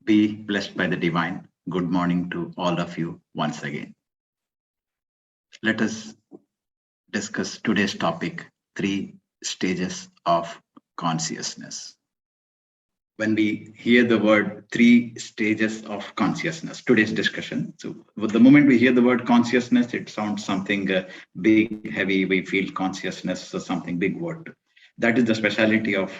Be blessed by the divine. Good morning to all of you once again. Let us discuss today's topic, 3 stages of consciousness. When we hear the word 3 stages of consciousness, today's discussion, so the moment we hear the word consciousness, it sounds something big, heavy. We feel consciousness, so something big word. That is the speciality of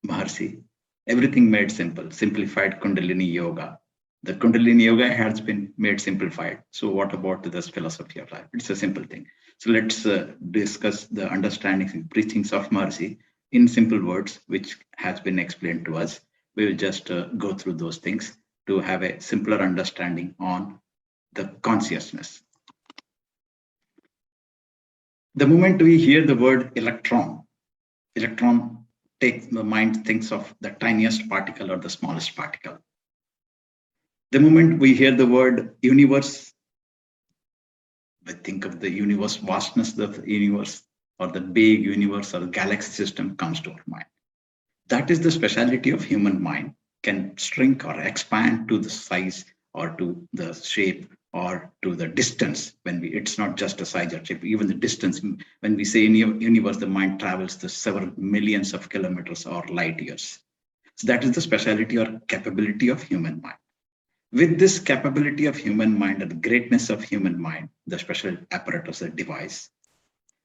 Maharshi. Everything made simple, simplified Kundalini Yoga. The Kundalini Yoga has been made simplified. So what about this philosophy of life? It's a simple thing. So let's discuss the understandings and preachings of Maharshi in simple words, which has been explained to us. We will just go through those things to have a simpler understanding on the consciousness. The moment we hear the word electron takes the mind thinks of the tiniest particle or the smallest particle. The moment we hear the word universe, we think of the universe, vastness of the universe, or the big universe or the galaxy system comes to our mind. That is the speciality of human mind, can shrink or expand to the size or to the shape or to the distance. It's not just a size or shape, even the distance. When we say in universe, the mind travels to several millions of kilometers or light years. So that is the speciality or capability of human mind. With this capability of human mind and the greatness of human mind, the special apparatus, the device,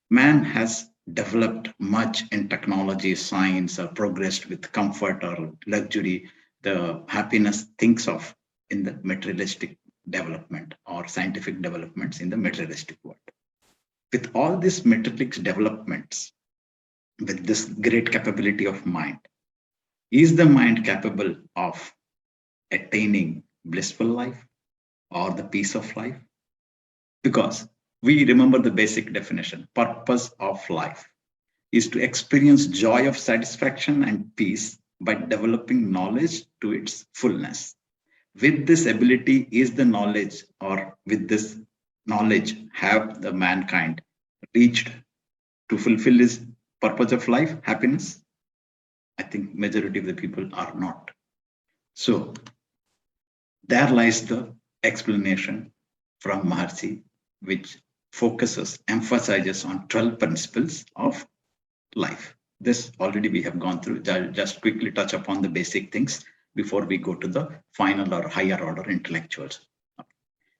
man has developed much in technology, science, or progressed with comfort or luxury, the happiness thinks of in the materialistic development or scientific developments in the materialistic world. With all these materialistic developments, with this great capability of mind, is the mind capable of attaining blissful life or the peace of life? Because we remember the basic definition. Purpose of life is to experience joy of satisfaction and peace by developing knowledge to its fullness. With this ability is the knowledge, or with this knowledge have the mankind reached to fulfill his purpose of life, happiness? I think majority of the people are not. So there lies the explanation from Maharshi, which emphasizes on 12 principles of life. This already we have gone through. I'll just quickly touch upon the basic things before we go to the final or higher order intellectuals.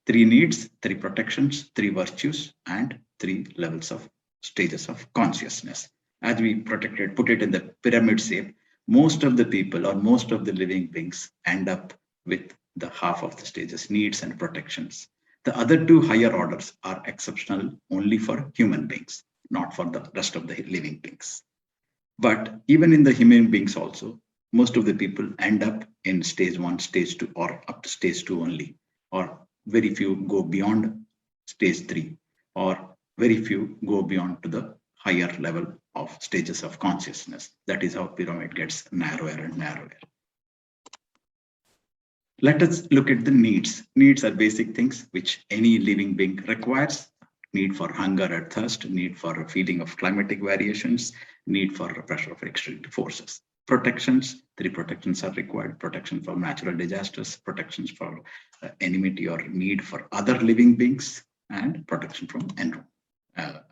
3 needs, 3 protections, 3 virtues, and 3 levels of stages of consciousness. As we put it in the pyramid shape, most of the people or most of the living beings end up with the half of the stages, needs and protections. The other 2 higher orders are exceptional only for human beings, not for the rest of the living beings. But even in the human beings also, most of the people end up in stage 1, stage 2, or up to stage 2 only, or very few go beyond stage 3, or very few go beyond to the higher level of stages of consciousness. That is how pyramid gets narrower and narrower. Let us look at the needs. Needs are basic things which any living being requires. Need for hunger or thirst, need for a feeling of climatic variations, need for pressure of external forces. Protections, 3 protections are required. Protection from natural disasters, protections for enmity or need for other living beings, and protection from environment.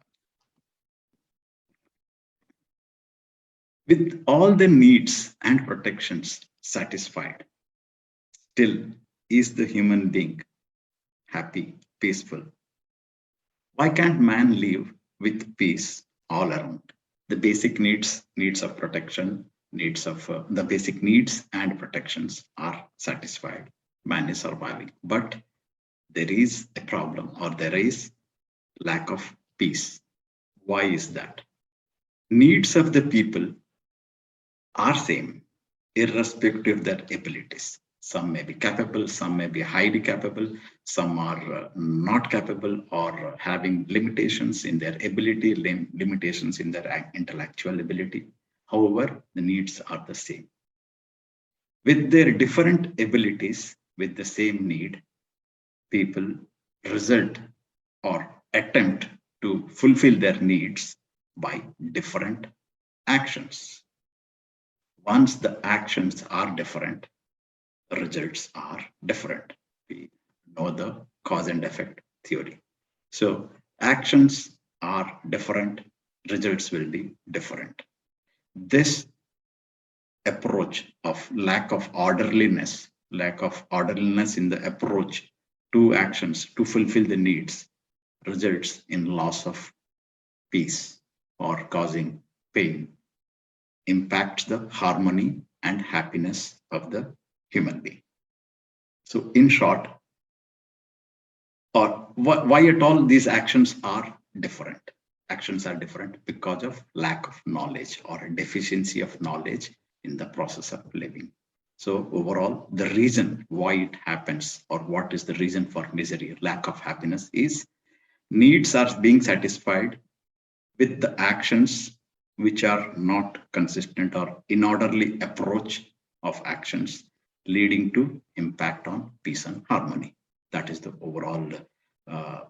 With all the needs and protections satisfied, still is the human being happy, peaceful? Why can't man live with peace all around? The basic needs of protection, the basic needs and protections are satisfied. Man is surviving, but there is a problem, or there is lack of peace. Why is that? Needs of the people are same, irrespective of their abilities. Some may be capable, some may be highly capable, some are not capable or having limitations in their ability, limitations in their intellectual ability. However, the needs are the same. With their different abilities, with the same need, people result or attempt to fulfill their needs by different actions. Once the actions are different, results are different. We know the cause and effect theory. So actions are different, results will be different. This approach of lack of orderliness in the approach to actions to fulfill the needs results in loss of peace or causing pain, impacts the harmony and happiness of the human being. So in short, or why at all these actions are different? Actions are different because of lack of knowledge or deficiency of knowledge in the process of living. So overall, the reason why it happens or what is the reason for misery, lack of happiness is needs are being satisfied with the actions which are not consistent or inorderly approach of actions leading to impact on peace and harmony. That is the overall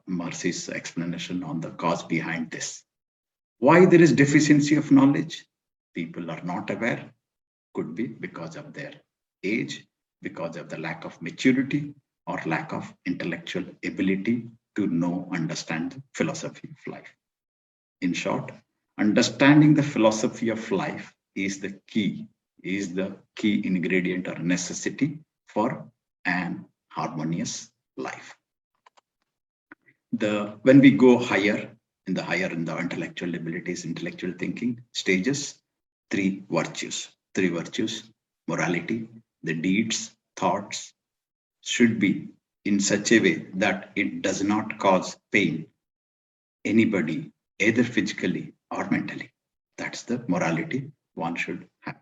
Marcy's explanation on the cause behind this. Why there is deficiency of knowledge? People are not aware. Could be because of their age, because of the lack of maturity or lack of intellectual ability to know, understand the philosophy of life. In short, understanding the philosophy of life is the key ingredient or necessity for an harmonious life. When we go higher in the intellectual abilities, intellectual thinking stages, three virtues, morality, the deeds, thoughts should be in such a way that it does not cause pain anybody, either physically or mentally. That's the morality one should have.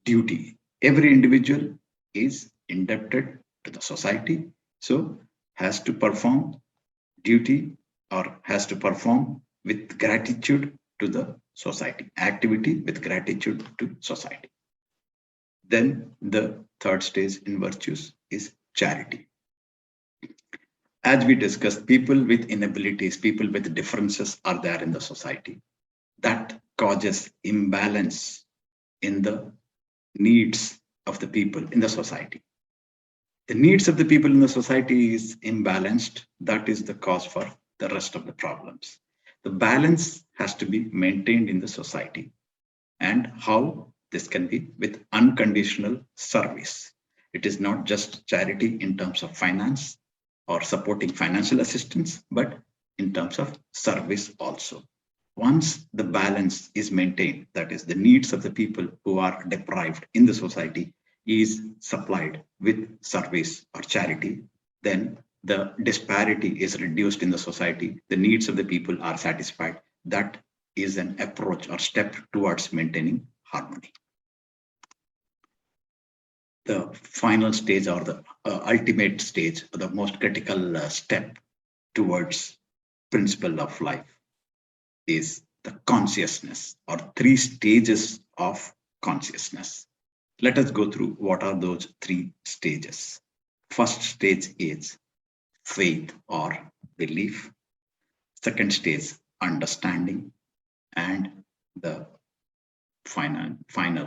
Duty. Every individual is indebted to the society, so has to perform duty or has to perform with gratitude to the society, activity with gratitude to society. Then the third stage in virtues is charity. As we discussed, people with inabilities, people with differences are there in the society. That causes imbalance in the needs of the people in the society. The needs of the people in the society is imbalanced. That is the cause for the rest of the problems. The balance has to be maintained in the society. And how this can be with unconditional service. It is not just charity in terms of finance or supporting financial assistance, but in terms of service also. Once the balance is maintained, that is the needs of the people who are deprived in the society is supplied with service or charity, then the disparity is reduced in the society, the needs of the people are satisfied. That is an approach or step towards maintaining harmony. The final stage or the ultimate stage, the most critical step towards principle of life is the consciousness or three stages of consciousness. Let us go through what are those three stages. First stage is faith or belief. Second stage, understanding. And the final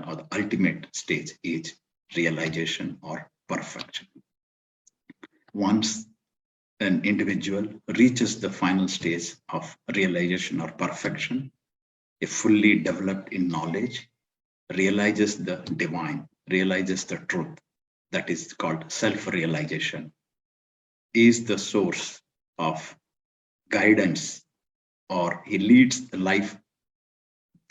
or the ultimate stage is realization or perfection. Once an individual reaches the final stage of realization or perfection, a fully developed in knowledge, realizes the divine, realizes the truth, that is called self-realization, is the source of guidance, or he leads the life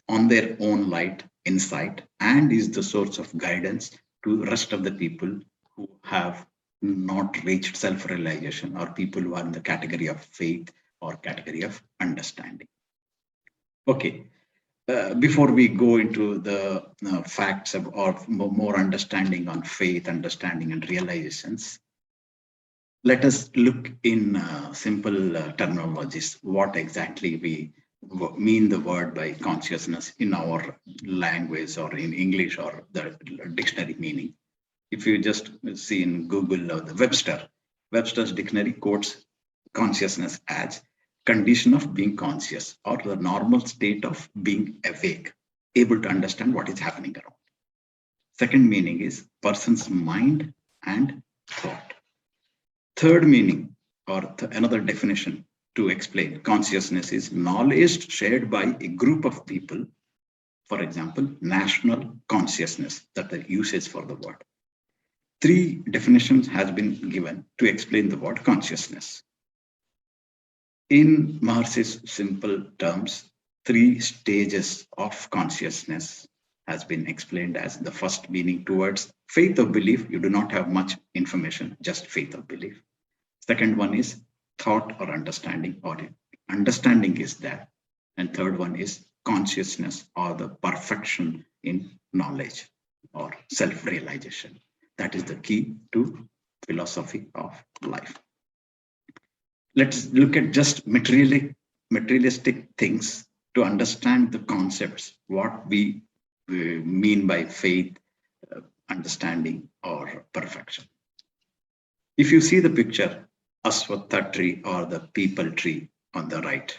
on their own light, insight, and is the source of guidance to the rest of the people who have not reached self-realization, or people who are in the category of faith or category of understanding. Okay, before we go into the facts of, or more understanding on faith, understanding, and realizations, let us look in simple terminologies, what exactly we mean the word by consciousness in our language or in English or the dictionary meaning. If you just see in Google or the Webster's dictionary quotes consciousness as condition of being conscious or the normal state of being awake, able to understand what is happening around. Second meaning is person's mind and thought. Third meaning, or another definition to explain consciousness, is knowledge shared by a group of people. For example, national consciousness, that the usage for the word. Three definitions has been given to explain the word consciousness. In Maharshi's simple terms, three stages of consciousness has been explained as the first meaning towards faith of belief. You do not have much information, just faith of belief. Second one is thought or understanding, or understanding is there. And third one is consciousness, or the perfection in knowledge or self-realization. That is the key to philosophy of life. Let's look at just materialistic things to understand the concepts, what we mean by faith, understanding, or perfection. If you see the picture, Aswatha tree or the people tree on the right,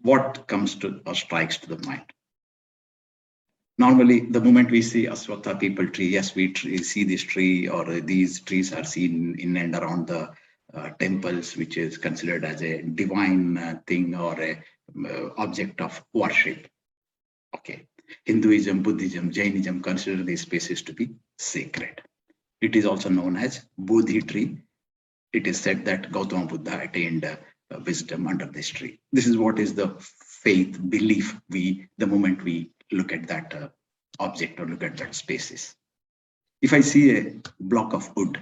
what comes to or strikes to the mind? Normally, the moment we see Aswatha people tree, yes, we see this tree, or these trees are seen in and around the temples, which is considered as a divine thing or a object of worship. Okay, Hinduism, Buddhism, Jainism consider these spaces to be sacred. It is also known as Buddhi Tree. It is said that Gautama Buddha attained wisdom under this tree. This is what is the faith, belief the moment we look at that object or look at that spaces. If I see a block of wood,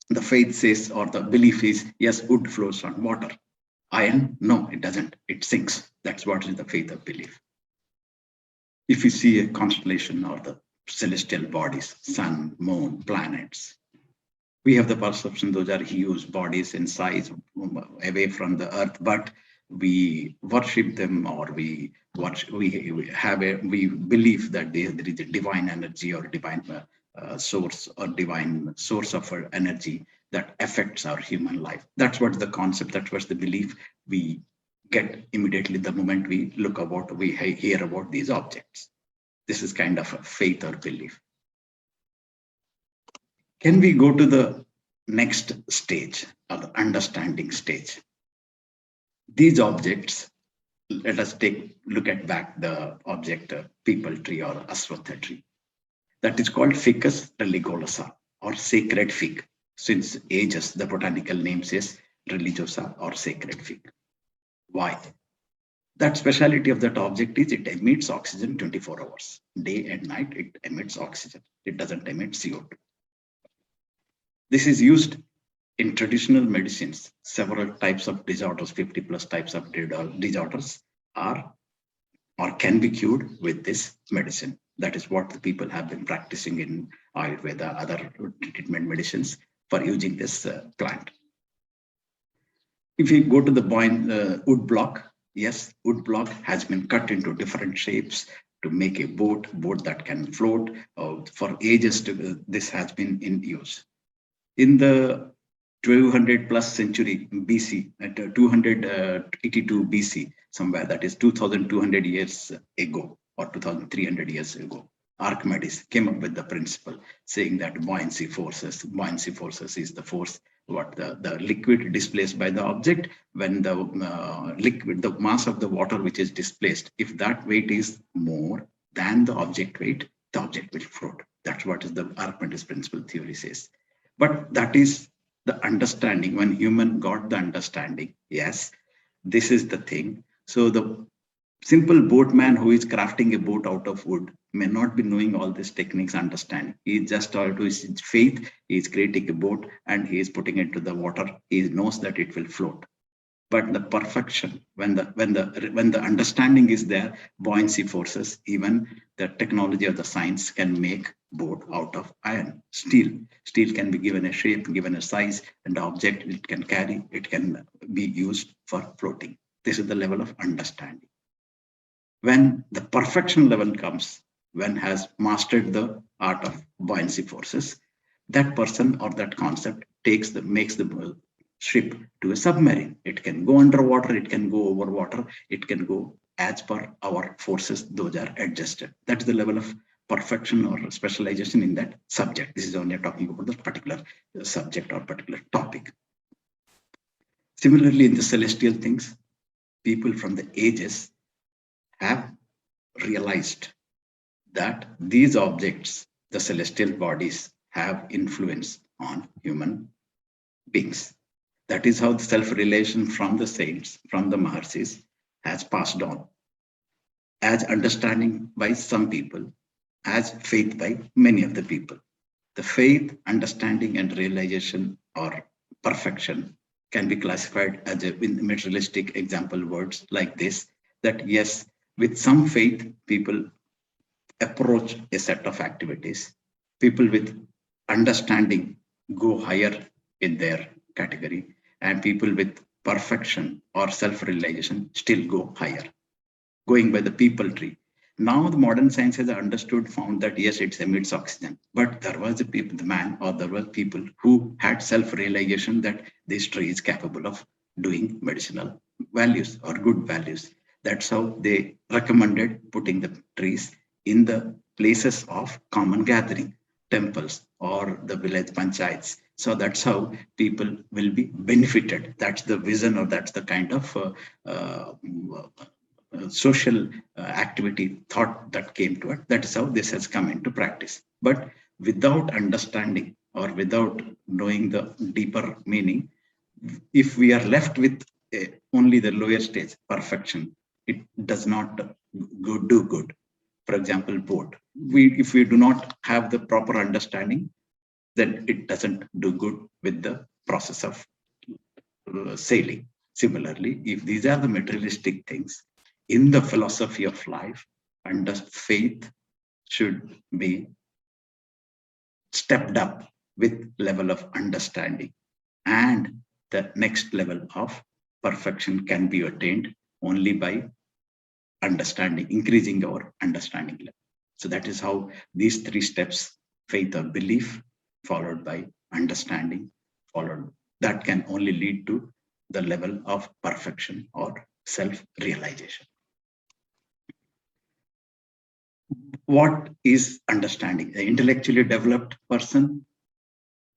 the faith says, or the belief is, yes, wood flows on water. Iron, no, it doesn't. It sinks. That's what is the faith of belief. If you see a constellation or the celestial bodies, sun, moon, planets, we have the perception those are huge bodies in size away from the earth, but we worship them, or we believe that there is a divine energy or divine source or divine source of energy that affects our human life. That's what the concept, that's what the belief we get immediately the moment we hear about these objects. This is kind of a faith or belief. Can we go to the next stage, or the understanding stage? These objects, let us look at back the object people tree or Aswatha tree. That is called Ficus religiosa, or sacred fig. Since ages, the botanical name says religiosa or sacred fig. Why? That speciality of that object is it emits oxygen 24 hours. Day and night, it emits oxygen. It doesn't emit CO2. This is used in traditional medicines. Several types of disorders, 50 plus types of disorders are or can be cured with this medicine. That is what the people have been practicing in Ayurveda, other treatment medicines, for using this plant. If you go to the wood block, yes, wood block has been cut into different shapes to make a boat that can float. For ages, this has been in use. In the 1200 plus century BC, at 282 BC, somewhere, that is 2200 years ago or 2300 years ago, Archimedes came up with the principle saying that buoyancy forces is the force what the liquid displaced by the object. When the mass of the water which is displaced, if that weight is more than the object weight, the object will float. That's what is the Archimedes principle theory says. But that is the understanding. When human got the understanding, yes, this is the thing. So the simple boatman who is crafting a boat out of wood may not be knowing all these techniques, understanding. He just out of his faith, he is creating a boat and he is putting it to the water. He knows that it will float. But the perfection, when the understanding is there, buoyancy forces, even the technology of the science can make boat out of iron. Steel can be given a shape, given a size, and the object it can carry, it can be used for floating. This is the level of understanding. When the perfection level comes, when has mastered the art of buoyancy forces, that person or that concept makes the ship to a submarine. It can go underwater, it can go over water, it can go as per our forces, those are adjusted. That's the level of perfection or specialization in that subject. This is only talking about the particular subject or particular topic. Similarly, in the celestial things, people from the ages have realized that these objects, the celestial bodies, have influence on human beings. That is how the self-relation from the saints, from the Maharshis, has passed on as understanding by some people, as faith by many of the people. The faith, understanding, and realization or perfection can be classified as a materialistic example words like this, that yes, with some faith, people approach a set of activities. People with understanding go higher in their category, and people with perfection or self-realization still go higher, going by the people tree. Now the modern science has understood, found that yes, it emits oxygen, but there was a people, the man, or there were people who had self-realization that this tree is capable of doing medicinal values or good values. That's how they recommended putting the trees in the places of common gathering, temples or the village panchayats. So that's how people will be benefited. That's the vision, or that's the kind of social activity thought that came to it. That is how this has come into practice. But without understanding or without knowing the deeper meaning, if we are left with only the lower stage perfection, it does not do good. For example, boat. If we do not have the proper understanding, then it doesn't do good with the process of sailing. Similarly, if these are the materialistic things, in the philosophy of life, and the faith should be stepped up with level of understanding, and the next level of perfection can be attained only by understanding, increasing our understanding level. So that is how these three steps, faith or belief, followed by understanding, followed, that can only lead to the level of perfection or self-realization. What is understanding? The intellectually developed person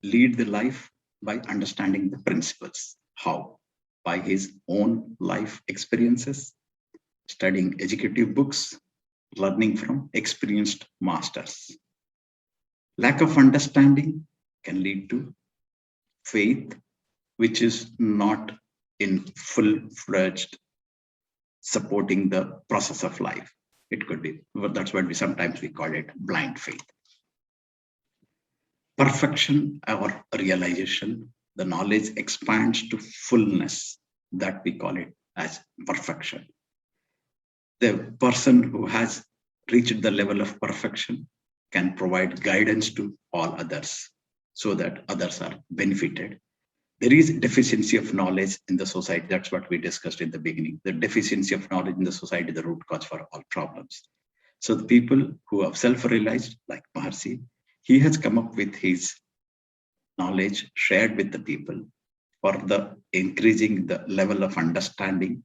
lead the life by understanding the principles. How? By his own life experiences, studying educative books, learning from experienced masters. Lack of understanding can lead to faith, which is not in full-fledged supporting the process of life. It could be, that's what sometimes we call it blind faith. Perfection or realization, the knowledge expands to fullness, that we call it as perfection. The person who has reached the level of perfection can provide guidance to all others so that others are benefited. There is deficiency of knowledge in the society. That's what we discussed in the beginning. The deficiency of knowledge in the society is the root cause for all problems. So the people who have self-realized, like Maharshi, he has come up with his knowledge shared with the people for the increasing the level of understanding.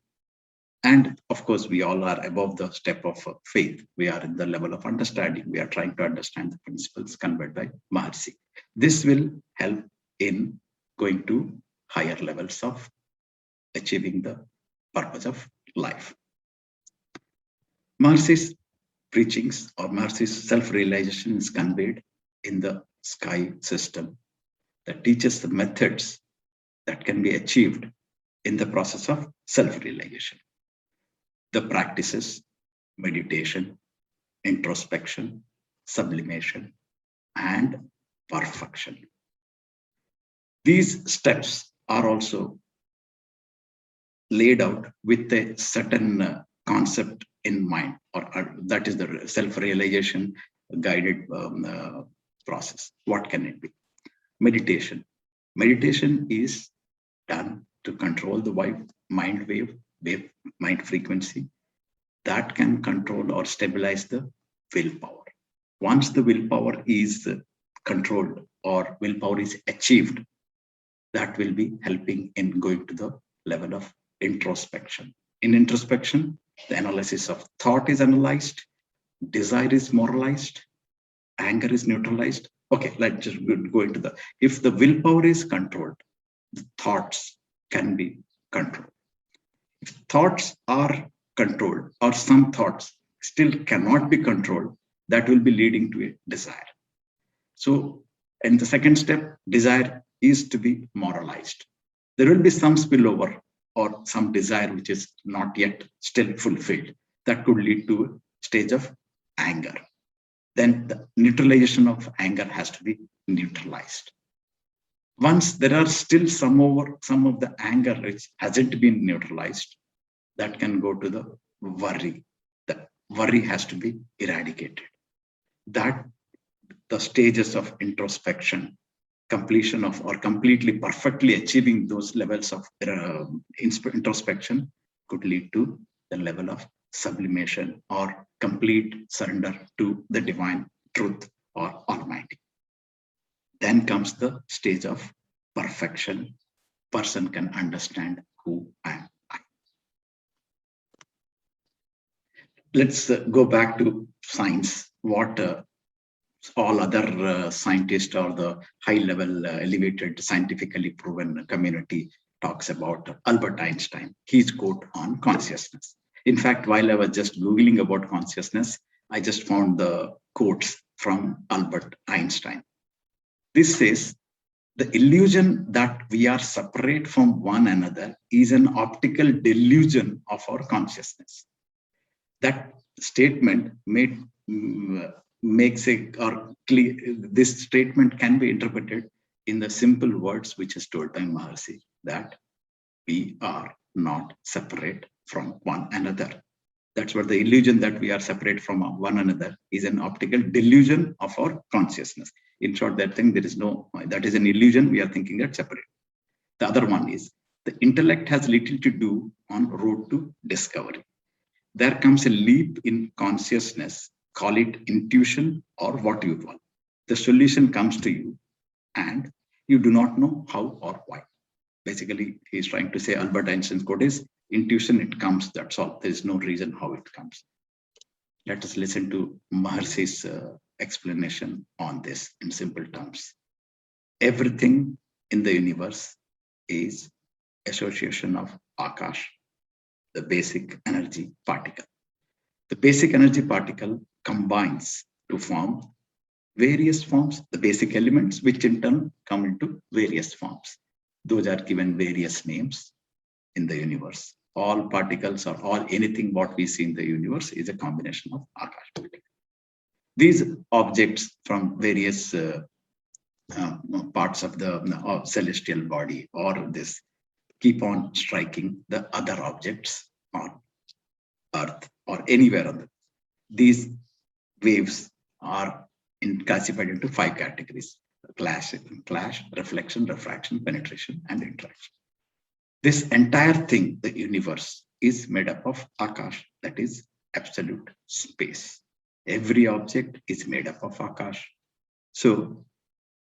And of course, we all are above the step of faith. We are in the level of understanding. We are trying to understand the principles conveyed by Maharshi. This will help in going to higher levels of achieving the purpose of life. Maharshi's preachings or Maharshi's self-realization is conveyed in the sky system that teaches the methods that can be achieved in the process of self-realization. The practices, meditation, introspection, sublimation, and perfection. These steps are also laid out with a certain concept in mind, or that is the self-realization guided process. What can it be? Meditation. Meditation is done to control the mind frequency that can control or stabilize the willpower. Once the willpower is controlled or willpower is achieved, that will be helping in going to the level of introspection. In introspection, the analysis of thought is analyzed, desire is moralized, anger is neutralized. Okay, let's just go into the, if the willpower is controlled, the thoughts can be controlled. If thoughts are controlled or some thoughts still cannot be controlled, that will be leading to a desire. So, and the second step, desire is to be moralized. There will be some spillover or some desire which is not yet still fulfilled. That could lead to a stage of anger. Then the neutralization of anger has to be neutralized. Once there are still some of the anger which hasn't been neutralized, that can go to the worry. The worry has to be eradicated. That the stages of introspection, completion of or completely perfectly achieving those levels of introspection could lead to the level of sublimation or complete surrender to the divine truth or Almighty. Then comes the stage of perfection. Person can understand who am I. Let's go back to science. What all other scientists or the high-level elevated scientifically proven community talks about Albert Einstein, his quote on consciousness. In fact, while I was just Googling about consciousness, I just found the quotes from Albert Einstein. This says, the illusion that we are separate from one another is an optical delusion of our consciousness. That statement makes it, or clear, this statement can be interpreted in the simple words which is told by Maharishi, that we are not separate from one another. That's what the illusion that we are separate from one another is an optical delusion of our consciousness. In short, that thing, there is no, that is an illusion. We are thinking that separate. The other one is the intellect has little to do on road to discovery. There comes a leap in consciousness, call it intuition or what you want. The solution comes to you and you do not know how or why. Basically, he's trying to say, Albert Einstein's quote is, intuition, it comes, that's all. There is no reason how it comes. Let us listen to Maharshi's explanation on this in simple terms. Everything in the universe is association of Akash, the basic energy particle. The basic energy particle combines to form various forms, the basic elements, which in turn come into various forms. Those are given various names in the universe. All particles or all anything what we see in the universe is a combination of Akash particle. These objects from various parts of the celestial body or this keep on striking the other objects on Earth or anywhere on the. These waves are classified into 5 categories: clash, reflection, refraction, penetration, and interaction. This entire thing, the universe, is made up of Akash, that is absolute space. Every object is made up of Akash. So,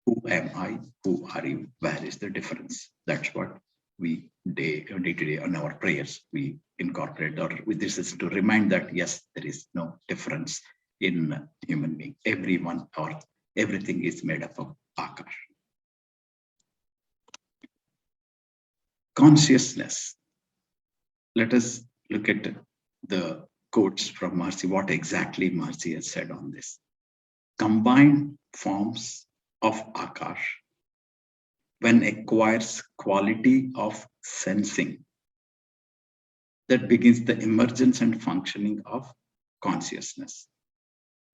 who am I? Who are you? Where is the difference? That's what we day to day on our prayers we incorporate, or with this is to remind that yes, there is no difference in human being. Everyone or everything is made up of Akash. Consciousness. Let us look at the quotes from Maharishi, what exactly Maharishi has said on this. Combined forms of Akash, when acquires quality of sensing, that begins the emergence and functioning of consciousness.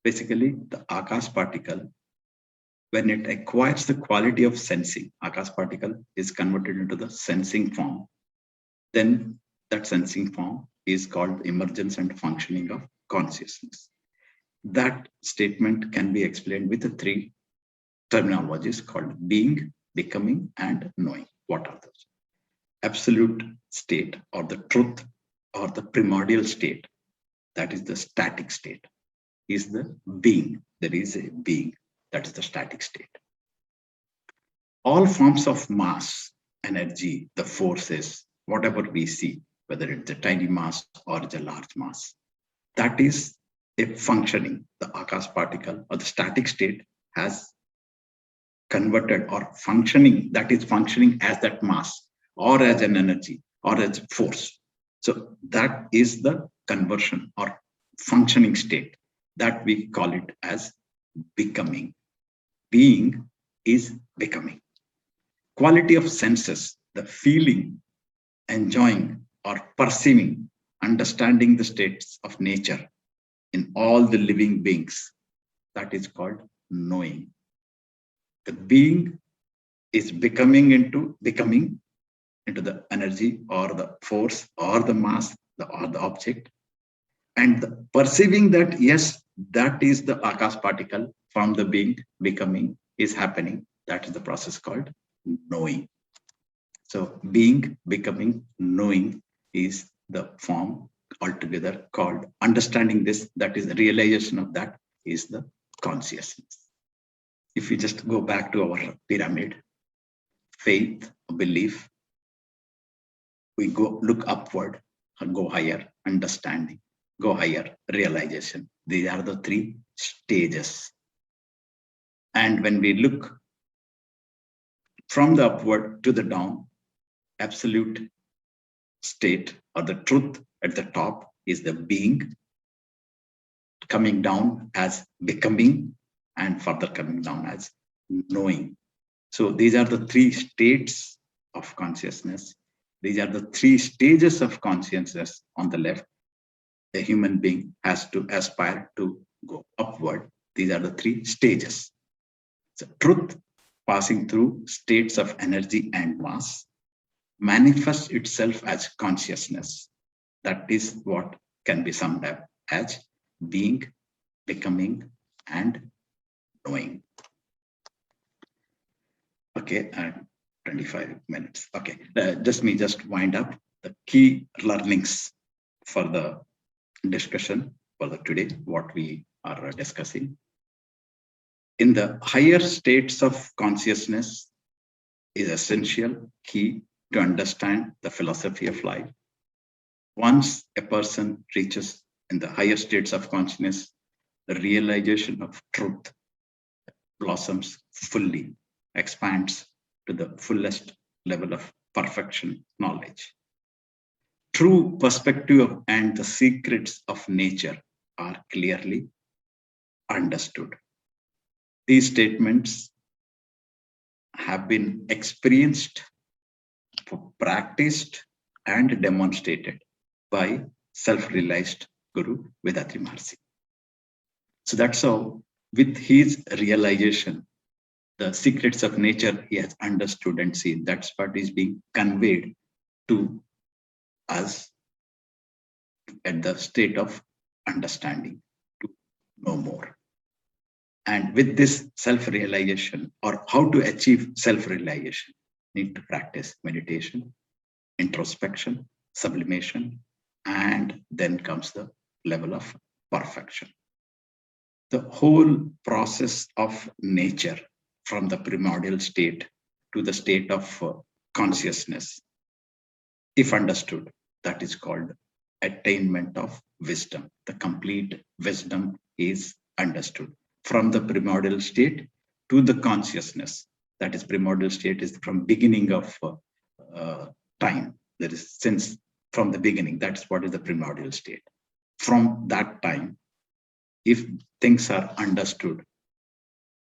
Basically, the Akash particle, when it acquires the quality of sensing, Akash particle is converted into the sensing form, then that sensing form is called emergence and functioning of consciousness. That statement can be explained with the 3 terminologies called being, becoming, and knowing. What are those? Absolute state or the truth or the primordial state, that is the static state, is the being. There is a being, that is the static state. All forms of mass, energy, the forces, whatever we see, whether it's a tiny mass or it's a large mass, that is a functioning, the Akash particle or the static state has converted or functioning, that is functioning as that mass or as an energy or as force. So that is the conversion or functioning state that we call it as becoming. Being is becoming. Quality of senses, the feeling, enjoying or perceiving, understanding the states of nature in all the living beings, that is called knowing. The being is becoming into the energy or the force or the mass or the object, and the perceiving that yes, that is the Akash particle from the being becoming is happening. That is the process called knowing. So being, becoming, knowing is the form altogether called understanding this, that is the realization of that is the consciousness. If we just go back to our pyramid, faith, belief, we go look upward, go higher, understanding, go higher, realization. These are the three stages. And when we look from the upward to the down, absolute state or the truth at the top is the being, coming down as becoming, and further coming down as knowing. So these are the three states of consciousness. These are the three stages of consciousness on the left. A human being has to aspire to go upward. These are the three stages. So truth, passing through states of energy and mass, manifests itself as consciousness. That is what can be summed up as being, becoming, and knowing. Okay, 25 minutes. Okay, just wind up the key learnings for the discussion for the today, what we are discussing. In the higher states of consciousness is essential key to understand the philosophy of life. Once a person reaches in the higher states of consciousness, the realization of truth blossoms fully, expands to the fullest level of perfection knowledge. True perspective and the secrets of nature are clearly understood. These statements have been experienced, practiced, and demonstrated by self-realized Guru Vedatri Maharshi. So that's how, with his realization, the secrets of nature he has understood and seen. That's what is being conveyed to us at the state of understanding, to know more. And with this self-realization, or how to achieve self-realization, need to practice meditation, introspection, sublimation, and then comes the level of perfection. The whole process of nature from the primordial state to the state of consciousness, if understood, that is called attainment of wisdom. The complete wisdom is understood from the primordial state to the consciousness. That is, primordial state is from beginning of time. There is since from the beginning. That's what is the primordial state. From that time, if things are understood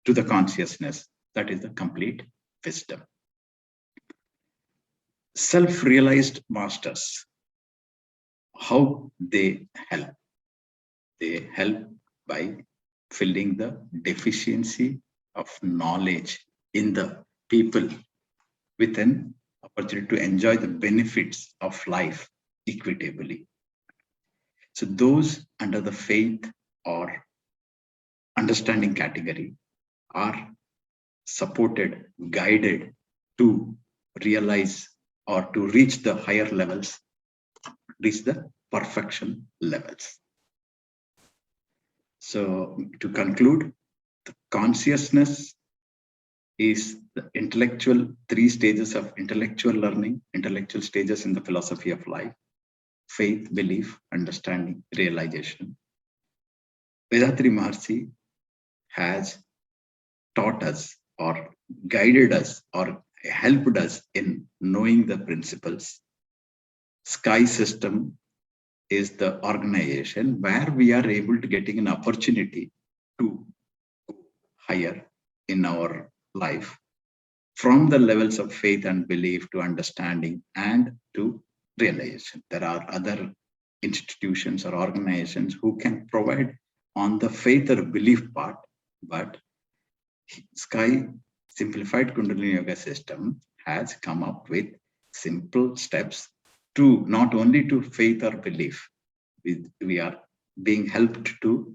to the consciousness, that is the complete wisdom. Self-realized masters, how they help? They help by filling the deficiency of knowledge in the people with an opportunity to enjoy the benefits of life equitably. So those under the faith or understanding category are supported, guided to realize or to reach the higher levels, reach the perfection levels. So to conclude, the consciousness is the intellectual, three stages of intellectual learning, intellectual stages in the philosophy of life: faith, belief, understanding, realization. Vedatri Maharshi has taught us or guided us or helped us in knowing the principles. Sky system is the organization where we are able to getting an opportunity to go higher in our life from the levels of faith and belief to understanding and to realization. There are other institutions or organizations who can provide on the faith or belief part, but Sky Simplified Kundalini Yoga System has come up with simple steps to not only to faith or belief, we are being helped to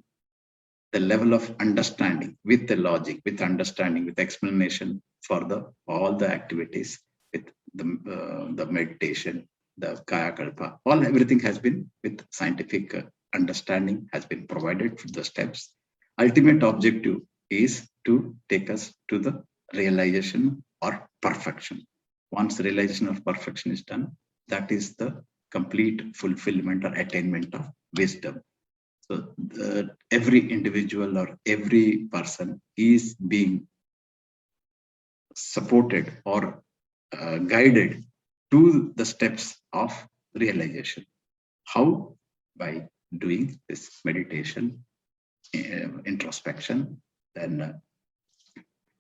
the level of understanding with the logic, with understanding, with explanation for the all the activities, with the meditation, the kaya kalpa, all everything has been with scientific understanding has been provided for the steps. Ultimate objective is to take us to the realization or perfection. Once realization of perfection is done, that is the complete fulfillment or attainment of wisdom. So every individual or every person is being supported or guided to the steps of realization. How? By doing this meditation, introspection, then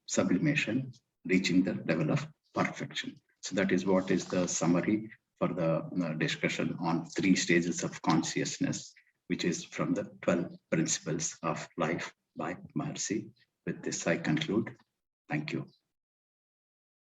sublimation, reaching the level of perfection. So that is what is the summary for the discussion on 3 stages of consciousness, which is from the 12 principles of life by Maharishi. With this, I conclude. Thank you.